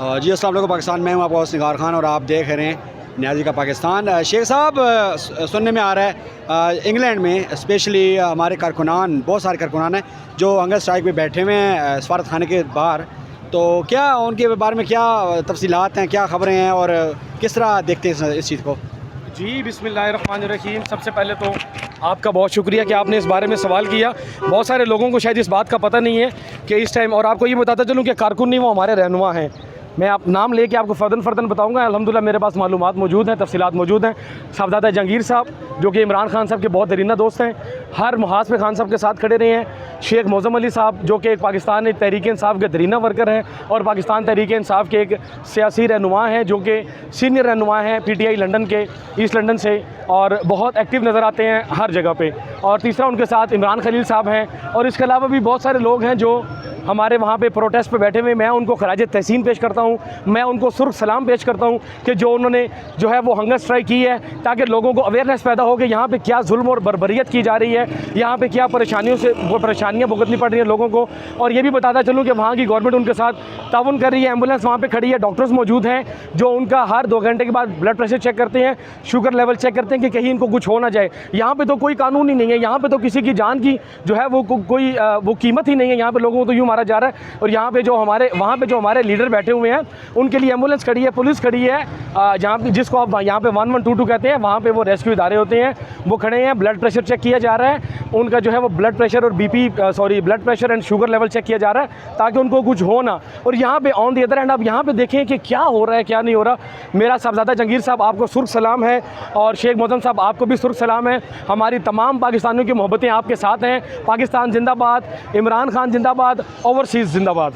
जी अस्सलाम वालेकुम पाकिस्तान, मैं हूँ आपका होस्ट निगार खान और आप देख रहे हैं न्याजी का पाकिस्तान। शेख साहब, सुनने में आ रहा है इंग्लैंड में स्पेशली हमारे कारकुनान, बहुत सारे कारकुनान हैं जो हंगर स्ट्राइक पे बैठे हुए हैं सफारत खाने के बाहर। तो क्या उनके बारे में क्या तफसीलात हैं, क्या ख़बरें हैं और किस तरह देखते हैं इस चीज़ को? जी बिस्मिल्लाहिर्रहमानिर्रहीम। सबसे पहले तो आपका बहुत शुक्रिया कि आपने इस बारे में सवाल किया। बहुत सारे लोगों को शायद इस बात का पता नहीं है कि इस टाइम, और आपको ये बताता चलूँ कि कारकुन नहीं, वो हमारे रहनुमा हैं। मैं आप नाम लेके आपको फ़र्दन बताऊंगा। अल्हम्दुलिल्लाह मेरे पास मालूमात मौजूद हैं, तफसीलात मौजूद हैं। साहबजादा जहांगीर साहब जो कि इमरान खान साहब के बहुत दरीना दोस्त हैं, हर मुहाज पे खान साहब के साथ खड़े रहे हैं। शेख मौज़म अली साहब जो कि एक पाकिस्तान तहरीक इंसाफ के दरीना वर्कर हैं और पाकिस्तान तहरीक इंसाफ के एक सियासी रहनुमा हैं, जो कि सीनियर रहनुमा हैं PTI लंदन के, ईस्ट लंदन से, और बहुत एक्टिव नज़र आते हैं हर जगह पे। और तीसरा उनके साथ इमरान खलील साहब हैं, और इसके अलावा भी बहुत सारे लोग हैं जो हमारे वहाँ पे प्रोटेस्ट पे बैठे हुए। मैं उनको खराज तहसीन पेश करता हूँ, मैं उनको सुर्ख सलाम पेश करता हूँ कि जो उन्होंने जो है वो हंगर स्ट्राइक की है, ताकि लोगों को अवेयरनेस पैदा हो कि यहाँ पे क्या जुल्म और बर्बरियत की जा रही है, यहाँ पे क्या परेशानियाँ भुगतनी पड़ रही हैं लोगों को। और ये भी बताता चलूँ कि वहाँ की गवर्नमेंट उनके साथ ताउन कर रही है। एम्बुलेंस वहाँ पर खड़ी है, डॉक्टर्स मौजूद हैं जो उनका हर 2 घंटे के बाद ब्लड प्रेशर चेक करते हैं, शुगर लेवल चेक करते हैं कि कहीं इनको कुछ हो ना जाए। यहाँ पर तो कोई कानून ही नहीं है, यहाँ पर तो किसी की जान की जो है वो कोई वो कीमत ही नहीं है। यहाँ पर लोगों को तो यूँ मारा जा रहा है। और यहाँ पे जो हमारे वहाँ पे जो हमारे लीडर बैठे हुए हैं, उनके लिए एम्बुलेंस खड़ी है, पुलिस खड़ी है, जहाँ पे जिसको आप यहाँ पे 1122 कहते हैं, वहाँ पे वो रेस्क्यू इदारे होते हैं, वो खड़े हैं। ब्लड प्रेशर चेक किया जा रहा है उनका, जो है वो ब्लड प्रेशर और blood pressure and sugar level check किया जा रहा है ताकि उनको कुछ हो ना। और यहाँ पे ऑन द अदर हैंड आप यहाँ पे देखें कि क्या हो रहा है, क्या नहीं हो रहा। मेरा साहबजादा जहांगीर साहब आपको सुर्ख सलाम है, और शेख मौज़म साहब आपको भी सुर्ख सलाम है। हमारी तमाम पाकिस्तानियों की मोहब्बतें आपके साथ हैं। पाकिस्तान जिंदाबाद, इमरान खान जिंदाबाद, ओवरसीज़ जिंदाबाद।